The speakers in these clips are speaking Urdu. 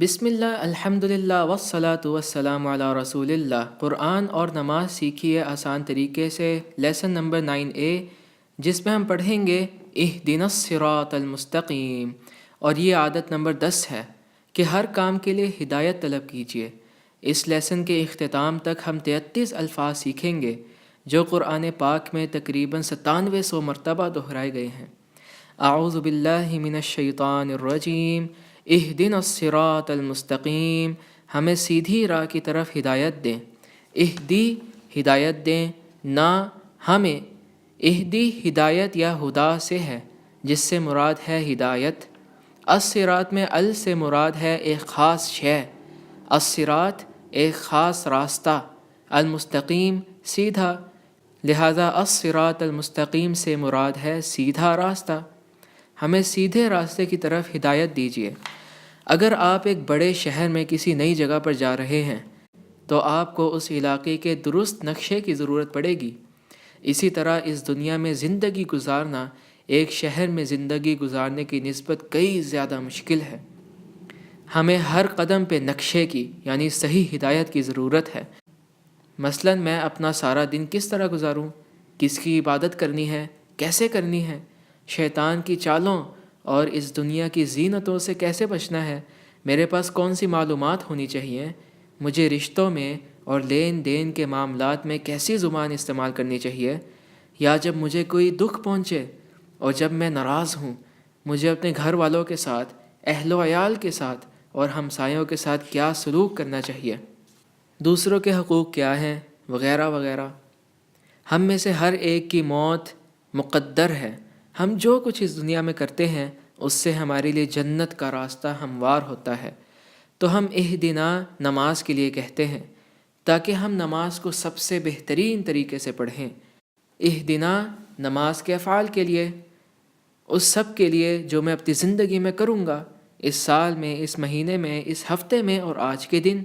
بسم اللہ، الحمد للہ، والصلاۃ والسلام علی رسول اللہ۔ قرآن اور نماز سیکھیے آسان طریقے سے، لیسن نمبر 9A، جس میں ہم پڑھیں گے اہدنا الصراط المستقیم، اور یہ عادت نمبر 10 ہے کہ ہر کام کے لیے ہدایت طلب کیجیے۔ اس لیسن کے اختتام تک ہم 33 الفاظ سیکھیں گے جو قرآن پاک میں تقریباً 9700 مرتبہ دہرائے گئے ہیں۔ اعوذ باللہ من الشیطان الرجیم، اہدنا الصراط المستقیم، ہمیں سیدھی راہ کی طرف ہدایت دیں۔ اہدی ہدایت دیں، نہ ہمیں۔ اہدی ہدایت یا ہدا سے ہے، جس سے مراد ہے ہدایت۔ الصراط میں ال سے مراد ہے ایک خاص شے، الصراط ایک خاص راستہ، المستقیم سیدھا، لہذا الصراط المستقیم سے مراد ہے سیدھا راستہ۔ ہمیں سیدھے راستے کی طرف ہدایت دیجیے۔ اگر آپ ایک بڑے شہر میں کسی نئی جگہ پر جا رہے ہیں تو آپ کو اس علاقے کے درست نقشے کی ضرورت پڑے گی۔ اسی طرح اس دنیا میں زندگی گزارنا ایک شہر میں زندگی گزارنے کی نسبت کئی زیادہ مشکل ہے۔ ہمیں ہر قدم پہ نقشے کی یعنی صحیح ہدایت کی ضرورت ہے۔ مثلا میں اپنا سارا دن کس طرح گزاروں، کس کی عبادت کرنی ہے، کیسے کرنی ہے، شیطان کی چالوں اور اس دنیا کی زینتوں سے کیسے بچنا ہے، میرے پاس کون سی معلومات ہونی چاہیے، مجھے رشتوں میں اور لین دین کے معاملات میں کیسی زبان استعمال کرنی چاہیے، یا جب مجھے کوئی دکھ پہنچے اور جب میں ناراض ہوں مجھے اپنے گھر والوں کے ساتھ، اہل و عیال کے ساتھ اور ہمسایوں کے ساتھ کیا سلوک کرنا چاہیے، دوسروں کے حقوق کیا ہیں، وغیرہ وغیرہ۔ ہم میں سے ہر ایک کی موت مقدر ہے۔ ہم جو کچھ اس دنیا میں کرتے ہیں اس سے ہمارے لیے جنت کا راستہ ہموار ہوتا ہے۔ تو ہم اہدنا نماز کے لیے کہتے ہیں تاکہ ہم نماز کو سب سے بہترین طریقے سے پڑھیں۔ اہدنا نماز کے افعال کے لیے، اس سب کے لیے جو میں اپنی زندگی میں کروں گا، اس سال میں، اس مہینے میں، اس ہفتے میں اور آج کے دن،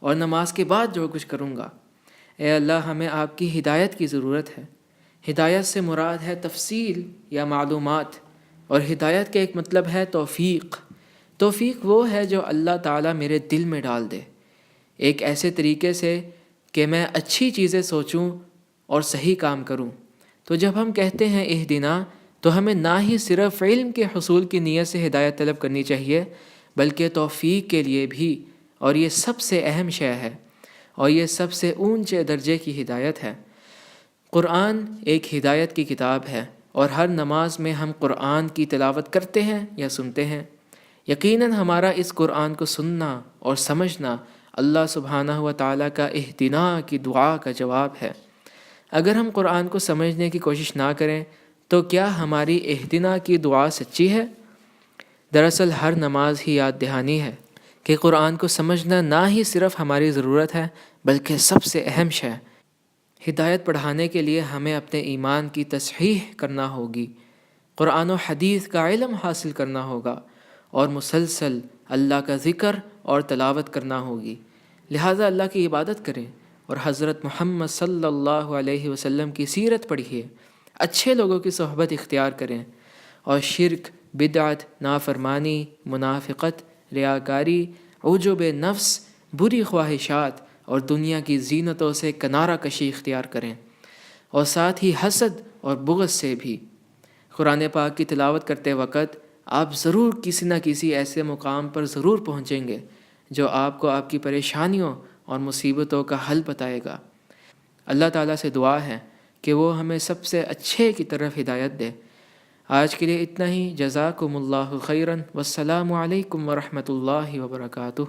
اور نماز کے بعد جو کچھ کروں گا۔ اے اللہ، ہمیں آپ کی ہدایت کی ضرورت ہے۔ ہدایت سے مراد ہے تفصیل یا معلومات، اور ہدایت کا ایک مطلب ہے توفیق۔ توفیق وہ ہے جو اللہ تعالیٰ میرے دل میں ڈال دے، ایک ایسے طریقے سے کہ میں اچھی چیزیں سوچوں اور صحیح کام کروں۔ تو جب ہم کہتے ہیں اہدنا، تو ہمیں نہ ہی صرف علم کے حصول کی نیت سے ہدایت طلب کرنی چاہیے بلکہ توفیق کے لیے بھی، اور یہ سب سے اہم شے ہے اور یہ سب سے اونچے درجے کی ہدایت ہے۔ قرآن ایک ہدایت کی کتاب ہے، اور ہر نماز میں ہم قرآن کی تلاوت کرتے ہیں یا سنتے ہیں۔ یقیناً ہمارا اس قرآن کو سننا اور سمجھنا اللہ سبحانہ و تعالیٰ کا اہدنا کی دعا کا جواب ہے۔ اگر ہم قرآن کو سمجھنے کی کوشش نہ کریں تو کیا ہماری اہدنا کی دعا سچی ہے؟ دراصل ہر نماز ہی یاد دہانی ہے کہ قرآن کو سمجھنا نہ ہی صرف ہماری ضرورت ہے بلکہ سب سے اہم شے۔ ہدایت پڑھانے کے لیے ہمیں اپنے ایمان کی تصحیح کرنا ہوگی، قرآن و حدیث کا علم حاصل کرنا ہوگا، اور مسلسل اللہ کا ذکر اور تلاوت کرنا ہوگی۔ لہٰذا اللہ کی عبادت کریں اور حضرت محمد صلی اللہ علیہ وسلم کی سیرت پڑھیے، اچھے لوگوں کی صحبت اختیار کریں، اور شرک، بدعت، نافرمانی، منافقت، ریاکاری، عجب نفس، بری خواہشات اور دنیا کی زینتوں سے کنارہ کشی اختیار کریں، اور ساتھ ہی حسد اور بغض سے بھی۔ قرآن پاک کی تلاوت کرتے وقت آپ ضرور کسی نہ کسی ایسے مقام پر ضرور پہنچیں گے جو آپ کو آپ کی پریشانیوں اور مصیبتوں کا حل بتائے گا۔ اللہ تعالیٰ سے دعا ہے کہ وہ ہمیں سب سے اچھے کی طرف ہدایت دے۔ آج کے لیے اتنا ہی۔ جزاکم اللہ خیراً، والسلام علیکم ورحمۃ اللہ وبرکاتہ۔